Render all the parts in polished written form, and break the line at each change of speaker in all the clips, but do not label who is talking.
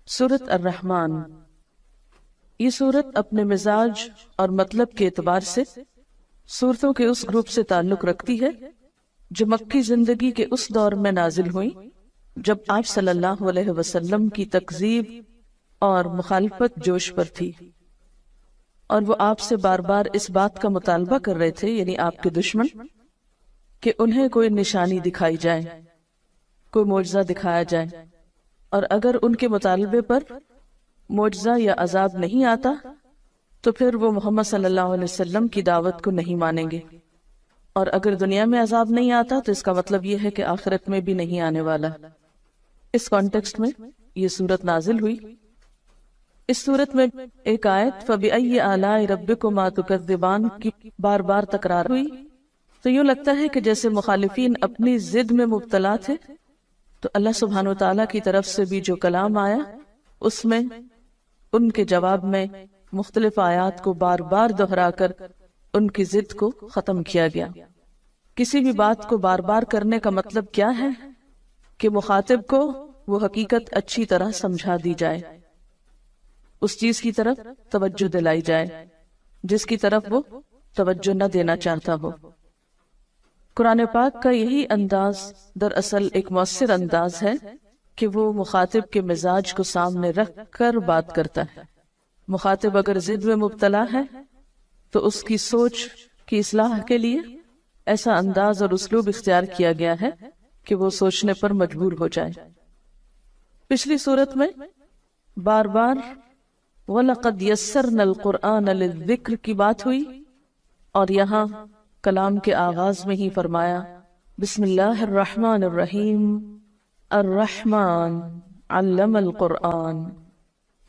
سورۃ الرحمن، یہ سورت اپنے مزاج اور مطلب کے اعتبار سے سورتوں کے اس گروپ سے تعلق رکھتی ہے جو مکی زندگی کے اس دور میں نازل ہوئی جب آپ صلی اللہ علیہ وسلم کی تکذیب اور مخالفت جوش پر تھی، اور وہ آپ سے بار بار اس بات کا مطالبہ کر رہے تھے، یعنی آپ کے دشمن، کہ انہیں کوئی نشانی دکھائی جائے، کوئی معجزہ دکھایا جائے، اور اگر ان کے مطالبے پر معجزہ یا عذاب نہیں آتا تو پھر وہ محمد صلی اللہ علیہ وسلم کی دعوت کو نہیں مانیں گے، اور اگر دنیا میں عذاب نہیں آتا تو اس کا مطلب یہ ہے کہ آخرت میں بھی نہیں آنے والا۔ اس کانٹیکسٹ میں یہ سورت نازل ہوئی۔ اس سورت میں ایک آیت فَبِأَيِّ آلَاءِ رَبِّكُمَا تُكَذِّبَانِ کی بار بار تکرار ہوئی، تو یوں لگتا ہے کہ جیسے مخالفین اپنی ضد میں مبتلا تھے، تو اللہ سبحانہ وتعالیٰ کی طرف سے بھی جو کلام آیا اس میں ان کے جواب میں مختلف آیات کو بار بار دہرا کر ان کی ضد کو ختم کیا گیا۔ کسی بھی بات کو بار بار کرنے کا مطلب کیا ہے کہ مخاطب کو وہ حقیقت اچھی طرح سمجھا دی جائے، اس چیز کی طرف توجہ دلائی جائے جس کی طرف وہ توجہ نہ دینا چاہتا ہو۔ قرآن پاک کا یہی انداز دراصل ایک مؤثر انداز ہے کہ وہ مخاطب کے مزاج کو سامنے رکھ کر بات کرتا ہے۔ مخاطب اگر ضد میں مبتلا ہے تو اس کی سوچ کی اصلاح کے لیے ایسا انداز اور اسلوب اختیار کیا گیا ہے کہ وہ سوچنے پر مجبور ہو جائے۔ پچھلی صورت میں بار بار وَلَقَدْ يَسَّرْنَا الْقُرْآنَ لِلذِّكْرِ کی بات ہوئی، اور یہاں کلام کے آغاز میں ہی فرمایا بسم اللہ الرحمن الرحیم، الرحمن علم القرآن،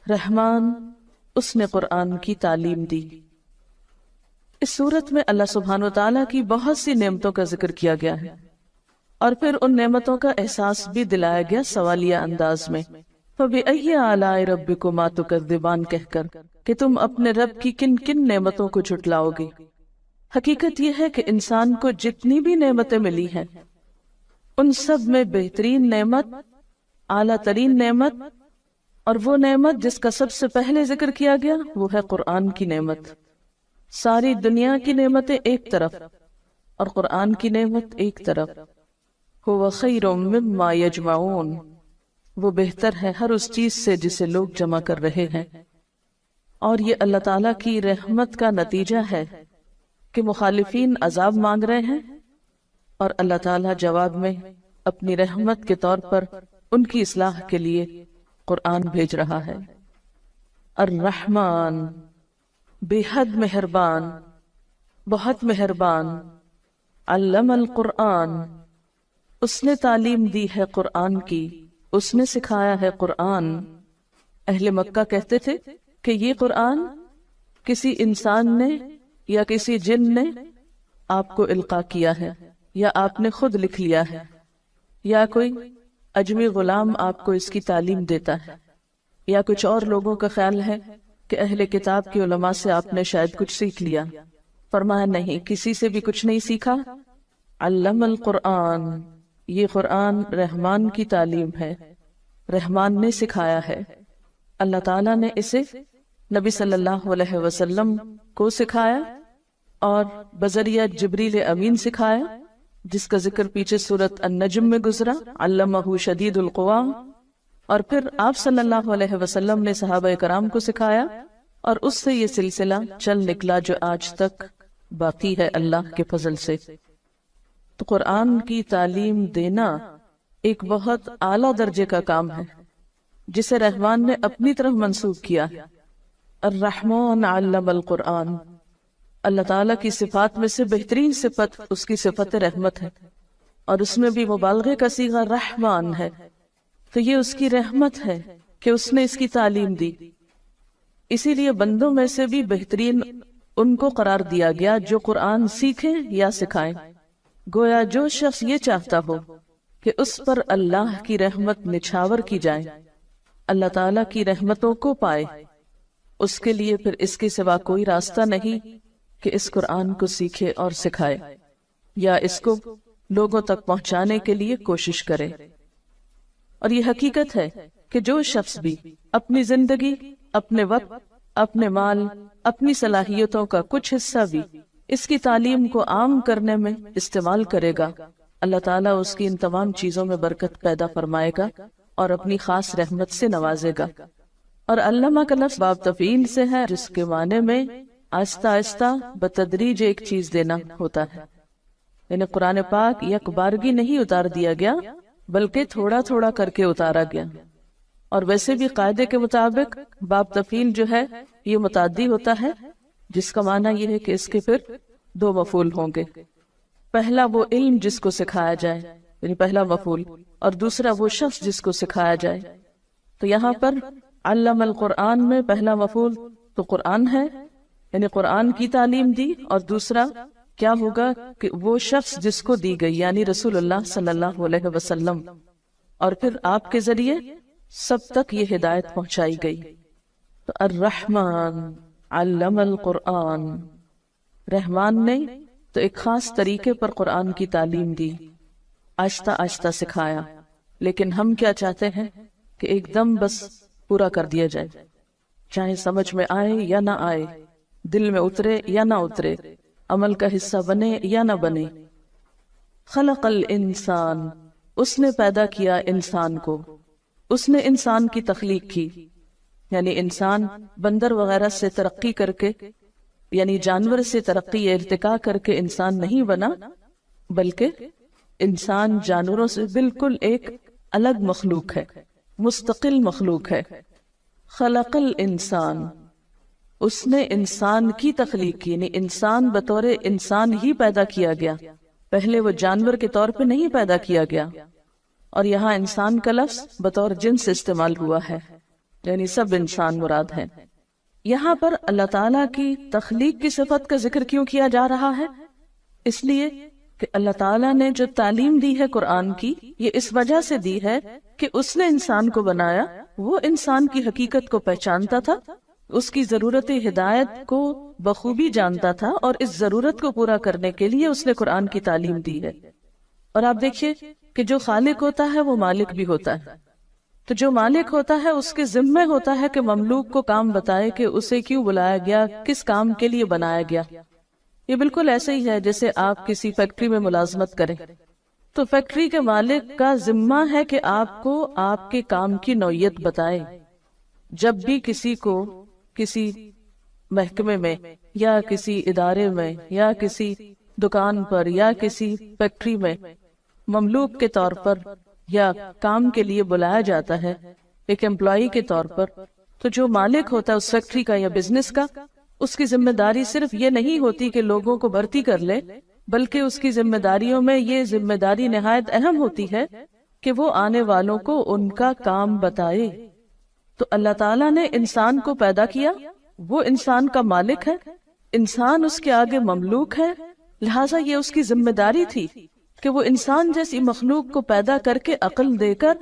رحمان اس نے قرآن کی تعلیم دی۔ اس صورت میں اللہ سبحانہ وتعالیٰ کی بہت سی نعمتوں کا ذکر کیا گیا ہے، اور پھر ان نعمتوں کا احساس بھی دلایا گیا سوالیہ انداز میں، فَبِأَيِّ آلَاءِ رَبِّكُمَا تُكَذِّبَانِ کہہ کر کہ تم اپنے رب کی کن کن نعمتوں کو جھٹلاؤ گے۔ حقیقت یہ ہے کہ انسان کو جتنی بھی نعمتیں ملی ہیں ان سب میں بہترین نعمت، اعلیٰ ترین نعمت، اور وہ نعمت جس کا سب سے پہلے ذکر کیا گیا وہ ہے قرآن کی نعمت۔ ساری دنیا کی نعمتیں ایک طرف اور قرآن کی نعمت ایک طرف۔ هو خیر مما یجمعون، وہ بہتر ہے ہر اس چیز سے جسے لوگ جمع کر رہے ہیں۔ اور یہ اللہ تعالیٰ کی رحمت کا نتیجہ ہے کہ مخالفین عذاب مانگ رہے ہیں اور اللہ تعالیٰ جواب میں اپنی رحمت کے طور پر ان کی اصلاح کے لیے قرآن بھیج رہا ہے۔ الرحمن، بے حد مہربان، بہت مہربان، علم القرآن، اس نے تعلیم دی ہے قرآن کی، اس نے سکھایا ہے قرآن۔ اہل مکہ کہتے تھے کہ یہ قرآن کسی انسان نے یا کسی جن نے آپ کو القاء کیا ہے، یا آپ نے خود لکھ لیا ہے، یا کوئی اجمی غلام آپ کو اس کی تعلیم دیتا ہے، یا کچھ اور لوگوں کا خیال ہے کہ اہل کتاب کے علماء سے آپ نے شاید کچھ سیکھ لیا۔ فرمایا نہیں، کسی سے بھی کچھ نہیں سیکھا۔ علم القرآن، یہ قرآن رحمان کی تعلیم ہے، رحمان نے سکھایا ہے۔ اللہ تعالیٰ نے اسے نبی صلی اللہ علیہ وسلم کو سکھایا اور بذریعہ جبریل امین سکھایا، جس کا ذکر پیچھے سورۃ النجم میں گزرا، علمہ شدید القوا۔ اور پھر آپ صلی اللہ علیہ وسلم نے صحابہ کرام کو سکھایا، اور اس سے یہ سلسلہ چل نکلا جو آج تک باقی ہے اللہ کے فضل سے۔ تو قرآن کی تعلیم دینا ایک بہت اعلیٰ درجے کا کام ہے جسے رحمان نے اپنی طرف منسوب کیا۔ الرحمن علم القرآن، اللہ تعالیٰ کی صفات میں سے بہترین صفت اس کی صفت رحمت ہے، اور اس میں بھی مبالغے کا صیغہ رحمان ہے، تو یہ اس کی رحمت ہے کہ اس نے اس کی تعلیم دی۔ اسی لیے بندوں میں سے بھی بہترین ان کو قرار دیا گیا جو قرآن سیکھیں یا سکھائیں۔ گویا جو شخص یہ چاہتا ہو کہ اس پر اللہ کی رحمت نچھاور کی جائے، اللہ تعالیٰ کی رحمتوں کو پائے، اس کے لیے پھر اس کے سوا کوئی راستہ نہیں کہ اس قرآن کو سیکھے اور سکھائے، یا اس کو لوگوں تک پہنچانے کے لیے کوشش کرے۔ اور یہ حقیقت ہے کہ جو شخص بھی اپنی زندگی، اپنے وقت، اپنے مال، اپنی صلاحیتوں کا کچھ حصہ بھی اس کی تعلیم کو عام کرنے میں استعمال کرے گا، اللہ تعالیٰ اس کی ان تمام چیزوں میں برکت پیدا فرمائے گا اور اپنی خاص رحمت سے نوازے گا۔ اور علامہ کا لفظ باب تفعیل سے ہے، جس کے معنی میں آہستہ آہستہ بتدریج ایک چیز دینا ہوتا ہے، یعنی قرآن پاک یک بارگی نہیں اتار دیا گیا بلکہ تھوڑا تھوڑا کر کے اتارا گیا۔ اور ویسے بھی قاعدے کے مطابق باب تفعیل جو ہے یہ متعدی ہوتا ہے، جس کا معنی یہ ہے کہ اس کے پھر دو مفعول ہوں گے، پہلا وہ علم جس کو سکھایا جائے یعنی پہلا مفعول، اور دوسرا وہ شخص جس کو سکھایا جائے۔ تو یہاں پر علم القرآن میں پہلا مفعول تو قرآن ہے، یعنی قرآن کی تعلیم دی، اور دوسرا کیا ہوگا کہ وہ شخص جس کو دی گئی یعنی رسول اللہ صلی اللہ علیہ وسلم، اور پھر آپ کے ذریعے سب تک یہ ہدایت پہنچائی گئی۔ تو الرحمن علم القرآن، رحمان نے تو ایک خاص طریقے پر قرآن کی تعلیم دی، آہستہ آہستہ سکھایا، لیکن ہم کیا چاہتے ہیں کہ ایک دم بس پورا کر دیا جائے، چاہے سمجھ میں آئے یا نہ آئے، دل میں اترے یا نہ اترے، عمل کا حصہ بنے یا نہ بنے۔ خلق الانسان، اس نے پیدا کیا انسان کو، اس نے انسان کی تخلیق کی، یعنی انسان بندر وغیرہ سے ترقی کر کے، یعنی جانور سے ترقی ارتقا کر کے انسان نہیں بنا، بلکہ انسان جانوروں سے بالکل ایک الگ مخلوق ہے، مستقل مخلوق ہے۔ خلق الانسان، اس نے انسان کی تخلیق کی، یعنی انسان بطور انسان ہی پیدا کیا گیا، پہلے وہ جانور کے طور پہ نہیں پیدا کیا گیا۔ اور یہاں انسان کا لفظ بطور جنس استعمال ہوا ہے، یعنی سب انسان مراد ہے۔ یہاں پر اللہ تعالیٰ کی تخلیق کی صفت کا ذکر کیوں کیا جا رہا ہے؟ اس لیے کہ اللہ تعالیٰ نے جو تعلیم دی ہے قرآن کی، یہ اس وجہ سے دی ہے کہ اس نے انسان کو بنایا، وہ انسان کی حقیقت کو پہچانتا تھا، اس کی ضرورت ہدایت کو بخوبی جانتا تھا، اور اس ضرورت کو پورا کرنے کے لیے اس نے قرآن کی تعلیم دی ہے۔ اور آپ دیکھیے کہ جو خالق ہوتا ہے وہ مالک بھی ہوتا ہے، تو جو مالک ہوتا ہے اس کے ذمہ ہوتا ہے کہ مملوک کو کام بتائے کہ اسے کیوں بلایا گیا، کس کام کے لیے بنایا گیا۔ یہ بالکل ایسے ہی ہے جیسے آپ کسی فیکٹری میں ملازمت کریں تو فیکٹری کے مالک کا ذمہ ہے کہ آپ کو آپ کے کام کی نوعیت بتائے۔ جب بھی کسی کو کسی محکمے میں یا کسی ادارے میں یا کسی دکان پر یا کسی فیکٹری میں مملوک کے طور پر یا کام کے لیے بلایا جاتا ہے ایک امپلائی کے طور پر، تو جو مالک ہوتا ہے اس فیکٹری کا یا بزنس کا، اس کی ذمہ داری صرف یہ نہیں ہوتی کہ لوگوں کو بھرتی کر لے، بلکہ اس کی ذمہ داریوں میں یہ ذمہ داری نہایت اہم ہوتی ہے کہ وہ آنے والوں کو ان کا کام بتائے۔ تو اللہ تعالیٰ نے انسان کو پیدا کیا، وہ انسان کا مالک ہے، انسان اس کے آگے مملوک ہے، لہٰذا یہ اس کی ذمہ داری تھی کہ وہ انسان جیسی مخلوق کو پیدا کر کے عقل دے کر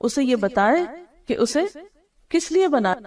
اسے یہ بتائے کہ اسے کس لیے بنایا۔